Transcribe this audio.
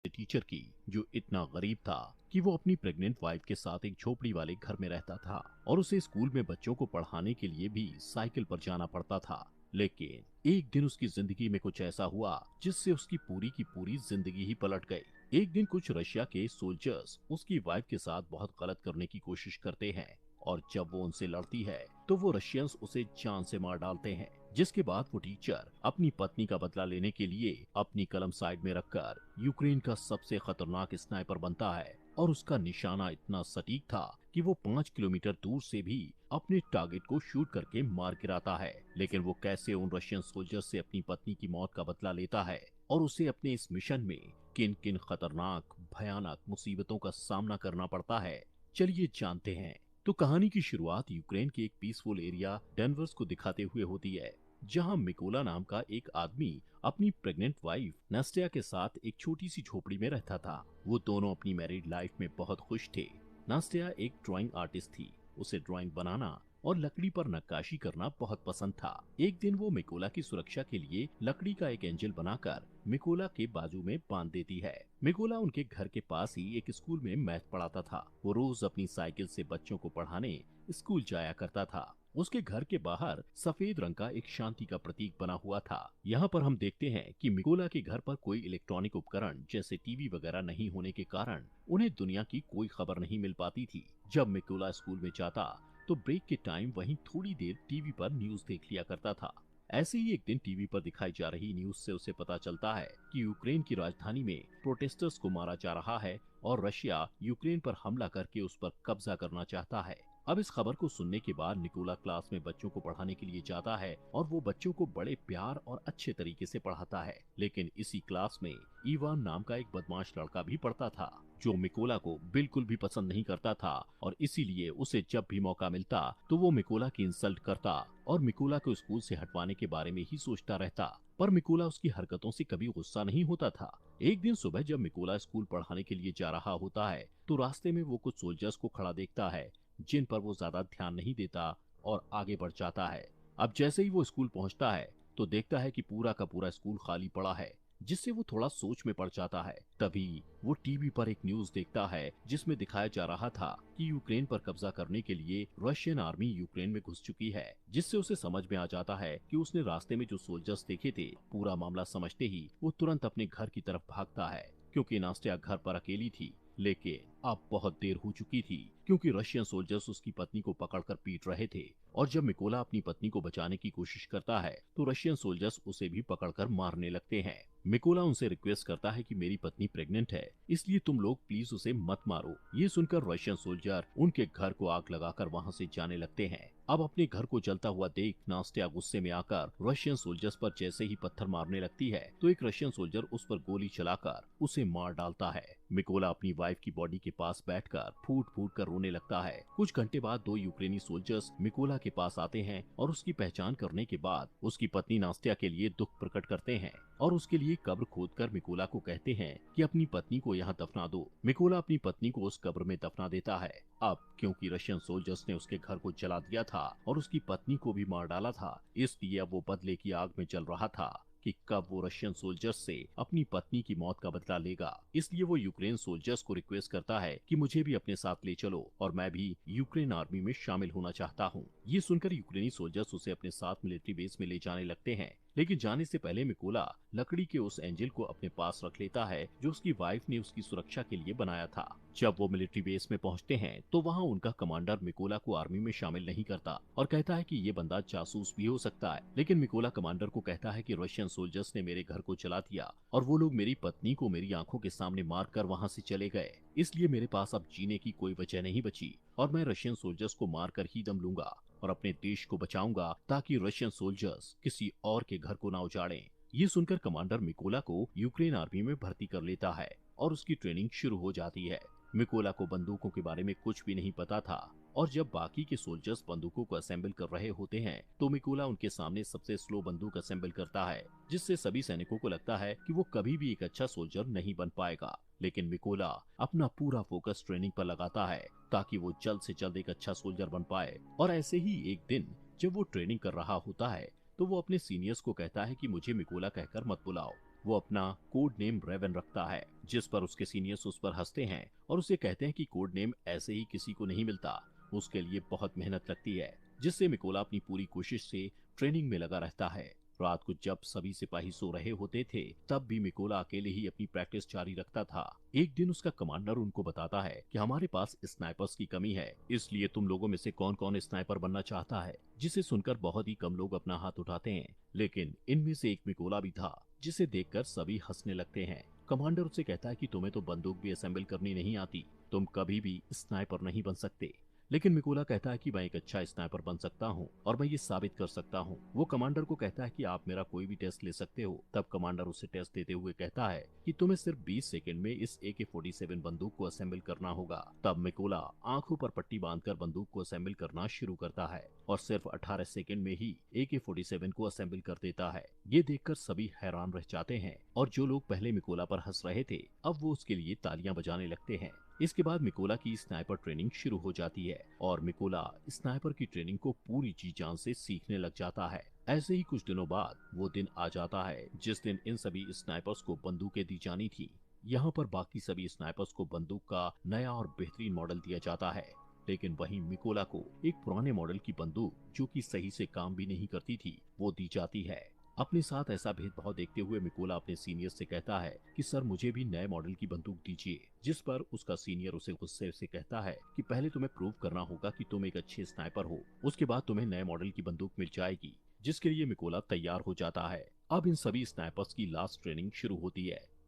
Teacher की, जो इतना गरीब था कि वो अपनी प्रेग्नेंट वाइफ के साथ एक झोपड़ी वाले घर में रहता था और उसे स्कूल में बच्चों को पढ़ाने के लिए भी साइकिल पर जाना पड़ता था। लेकिन एक दिन उसकी जिंदगी में कुछ ऐसा हुआ जिससे उसकी पूरी की पूरी जिंदगी ही पलट गई। एक दिन कुछ रशिया के सोल्जर्स उसकी वाइफ के साथ बहुत गलत करने की कोशिश करते हैं और जब वो उनसे लड़ती है तो वो रशियंस उसे जान से मार डालते हैं। जिसके बाद वो टीचर अपनी पत्नी का बदला लेने के लिए अपनी कलम साइड में रखकर यूक्रेन का सबसे खतरनाक स्नाइपर बनता है और उसका निशाना इतना सटीक था कि वो 5 किलोमीटर दूर से भी अपने टारगेट को शूट करके मार गिराता है। लेकिन वो कैसे उन रशियन सोल्जर से अपनी पत्नी की मौत का बदला लेता है और उसे अपने इस मिशन में किन किन खतरनाक भयानक मुसीबतों का सामना करना पड़ता है, चलिए जानते हैं। तो कहानी की शुरुआत यूक्रेन के एक पीसफुल एरिया डेनवर्स को दिखाते हुए होती है, जहां मिकोला नाम का एक आदमी अपनी प्रेग्नेंट वाइफ नास्टिया के साथ एक छोटी सी झोपड़ी में रहता था। वो दोनों अपनी मैरिड लाइफ में बहुत खुश थे। नास्टिया एक ड्राइंग आर्टिस्ट थी, उसे ड्राइंग बनाना और लकड़ी पर नक्काशी करना बहुत पसंद था। एक दिन वो मिकोला की सुरक्षा के लिए लकड़ी का एक एंजल बनाकर मिकोला के बाजू में बांध देती है। मिकोला उनके घर के पास ही एक स्कूल में मैथ पढ़ाता था। वो रोज अपनी साइकिल से बच्चों को पढ़ाने स्कूल जाया करता था। उसके घर के बाहर सफेद रंग का एक शांति का प्रतीक बना हुआ था। यहाँ पर हम देखते हैं कि मिकोला के घर पर कोई इलेक्ट्रॉनिक उपकरण जैसे टीवी वगैरह नहीं होने के कारण उन्हें दुनिया की कोई खबर नहीं मिल पाती थी। जब मिकोला स्कूल में जाता तो ब्रेक के टाइम वहीं थोड़ी देर टीवी पर न्यूज देख लिया करता था। ऐसे ही एक दिन टीवी पर दिखाई जा रही न्यूज से उसे पता चलता है कि यूक्रेन की राजधानी में प्रोटेस्टर्स को मारा जा रहा है और रशिया यूक्रेन पर हमला करके उस पर कब्जा करना चाहता है। अब इस खबर को सुनने के बाद निकोला क्लास में बच्चों को पढ़ाने के लिए जाता है और वो बच्चों को बड़े प्यार और अच्छे तरीके से पढ़ाता है। लेकिन इसी क्लास में इवान नाम का एक बदमाश लड़का भी पढ़ता था, जो मिकोला को बिल्कुल भी पसंद नहीं करता था और इसीलिए उसे जब भी मौका मिलता तो वो मिकोला की इंसल्ट करता और मिकोला को स्कूल से हटवाने के बारे में ही सोचता रहता। पर मिकोला उसकी हरकतों से कभी गुस्सा नहीं होता था। एक दिन सुबह जब मिकोला स्कूल पढ़ाने के लिए जा रहा होता है तो रास्ते में वो कुछ सोल्जर्स को खड़ा देखता है, जिन पर वो ज्यादा ध्यान नहीं देता और आगे बढ़ जाता है। अब जैसे ही वो स्कूल पहुंचता है तो देखता है कि पूरा का पूरा स्कूल खाली पड़ा है, जिससे वो थोड़ा सोच में पड़ जाता है। तभी वो टीवी पर एक न्यूज देखता है जिसमें दिखाया जा रहा था कि यूक्रेन पर कब्जा करने के लिए रशियन आर्मी यूक्रेन में घुस चुकी है, जिससे उसे समझ में आ जाता है कि उसने रास्ते में जो सोल्जर्स देखे थे। पूरा मामला समझते ही वो तुरंत अपने घर की तरफ भागता है, क्योंकि नास्टिया घर पर अकेली थी। लेकिन अब बहुत देर हो चुकी थी, क्योंकि रशियन सोल्जर्स उसकी पत्नी को पकड़कर पीट रहे थे और जब मिकोला अपनी पत्नी को बचाने की कोशिश करता है तो रशियन सोल्जर्स उसे भी पकड़कर मारने लगते हैं। मिकोला उनसे रिक्वेस्ट करता है कि मेरी पत्नी प्रेग्नेंट है, इसलिए तुम लोग प्लीज उसे मत मारो। ये सुनकर रशियन सोल्जर उनके घर को आग लगाकर वहाँ से जाने लगते हैं। अब अपने घर को जलता हुआ देख नास्टिया गुस्से में आकर रशियन सोल्जर्स पर जैसे ही पत्थर मारने लगती है तो एक रशियन सोल्जर उस पर गोली चलाकर उसे मार डालता है। मिकोला अपनी वाइफ की बॉडी के पास बैठकर फूट फूट कर रोने लगता है। कुछ घंटे बाद 2 यूक्रेनी सोल्जर्स मिकोला के पास आते हैं और उसकी पहचान करने के बाद उसकी पत्नी नास्टिया के लिए दुख प्रकट करते हैं और उसके लिए कब्र खोदकर मिकोला को कहते हैं कि अपनी पत्नी को यहाँ दफना दो। मिकोला अपनी पत्नी को उस कब्र में दफना देता है। अब क्योंकि रशियन सोल्जर्स ने उसके घर को जला दिया था और उसकी पत्नी को भी मार डाला था, इसलिए अब वो बदले की आग में जल रहा था कि कब वो रशियन सोल्जर्स से अपनी पत्नी की मौत का बदला लेगा। इसलिए वो यूक्रेन सोल्जर्स को रिक्वेस्ट करता है कि मुझे भी अपने साथ ले चलो और मैं भी यूक्रेन आर्मी में शामिल होना चाहता हूँ। ये सुनकर यूक्रेनी सोल्जर्स उसे अपने साथ मिलिट्री बेस में ले जाने लगते हैं, लेकिन जाने से पहले मिकोला लकड़ी के उस एंजल को अपने पास रख लेता है जो उसकी वाइफ ने उसकी सुरक्षा के लिए बनाया था। जब वो मिलिट्री बेस में पहुंचते हैं तो वहां उनका कमांडर मिकोला को आर्मी में शामिल नहीं करता और कहता है कि ये बंदा जासूस भी हो सकता है। लेकिन मिकोला कमांडर को कहता है कि रशियन सोल्जर्स ने मेरे घर को जला दिया और वो लोग मेरी पत्नी को मेरी आंखों के सामने मारकर वहां से चले गए, इसलिए मेरे पास अब जीने की कोई वजह नहीं बची और मैं रशियन सोल्जर्स को मारकर ही दम लूंगा और अपने देश को बचाऊंगा ताकि रशियन सोल्जर्स किसी और के घर को ना उजाड़ें। ये सुनकर कमांडर मिकोला को यूक्रेन आर्मी में भर्ती कर लेता है और उसकी ट्रेनिंग शुरू हो जाती है। मिकोला को बंदूकों के बारे में कुछ भी नहीं पता था और जब बाकी के सोल्जर्स बंदूकों को असेंबल कर रहे होते हैं तो मिकोला उनके सामने सबसे स्लो बंदूक असेंबल करता है, जिससे सभी सैनिकों को लगता है कि वो कभी भी एक अच्छा सोल्जर नहीं बन पाएगा। लेकिन मिकोला अपना पूरा फोकस ट्रेनिंग पर लगाता है ताकि वो जल्द से जल्द एक अच्छा सोल्जर बन पाए। और ऐसे ही एक दिन जब वो ट्रेनिंग कर रहा होता है तो वो अपने सीनियर्स को कहता है कि मुझे मिकोला कहकर मत बुलाओ, वो अपना कोड नेम रेवन रखता है, जिस पर उसके सीनियर्स उस पर हंसते हैं और उसे कहते हैं कि कोड नेम ऐसे ही किसी को नहीं मिलता, उसके लिए बहुत मेहनत लगती है। जिससे मिकोला अपनी पूरी कोशिश से ट्रेनिंग में लगा रहता है। रात को जब सभी सिपाही सो रहे होते थे, तब भी मिकोला अकेले ही अपनी प्रैक्टिस जारी रखता था। एक दिन उसका कमांडर उनको बताता है कि हमारे पास स्नाइपर्स की कमी है, इसलिए तुम लोगों में से कौन कौन स्नाइपर बनना चाहता है। जिसे सुनकर बहुत ही कम लोग अपना हाथ उठाते हैं, लेकिन इनमें से एक मिकोला भी था, जिसे देखकर सभी हंसने लगते हैं। कमांडर उससे कहता है कि तुम्हें तो बंदूक भी असेंबल करनी नहीं आती, तुम कभी भी स्नाइपर नहीं बन सकते। लेकिन मिकोला कहता है कि मैं एक अच्छा स्नाइपर बन सकता हूँ और मैं ये साबित कर सकता हूँ। वो कमांडर को कहता है कि आप मेरा कोई भी टेस्ट ले सकते हो। तब कमांडर उसे टेस्ट देते हुए कहता है कि तुम्हें सिर्फ 20 सेकंड में इस AK-47 बंदूक को असेंबल करना होगा। तब मिकोला आंखों पर पट्टी बांधकर बंदूक को असेंबल करना शुरू करता है और सिर्फ 18 सेकंड में ही AK-47 को असेंबल कर देता है। ये देखकर सभी हैरान रह जाते हैं और जो लोग पहले मिकोला पर हंस रहे थे, अब वो उसके लिए तालियां बजाने लगते हैं। इसके बाद मिकोला की स्नाइपर ट्रेनिंग शुरू हो जाती है और मिकोला स्नाइपर की ट्रेनिंग को पूरी जी जान से सीखने लग जाता है। ऐसे ही कुछ दिनों बाद वो दिन आ जाता है जिस दिन इन सभी स्नाइपर्स को बंदूकें दी जानी थी। यहाँ पर बाकी सभी स्नाइपर्स को बंदूक का नया और बेहतरीन मॉडल दिया जाता है, लेकिन वहीं मिकोला को एक पुराने मॉडल की बंदूक, जो कि सही से काम भी नहीं करती थी, वो दी जाती है। अपने साथ ऐसा भेदभाव देखते हुए मिकोला अपने सीनियर से कहता है कि सर मुझे भी नए मॉडल की बंदूक दीजिए। जिस पर उसका सीनियर उसे गुस्से से कहता है कि पहले तुम्हें प्रूव करना होगा कि तुम एक अच्छे स्नाइपर हो, उसके बाद तुम्हें नए मॉडल की बंदूक मिल जाएगी। जिसके लिए मिकोला तैयार हो जाता है। अब इन सभी स्नाइपर्स की लास्ट ट्रेनिंग शुरू होती है।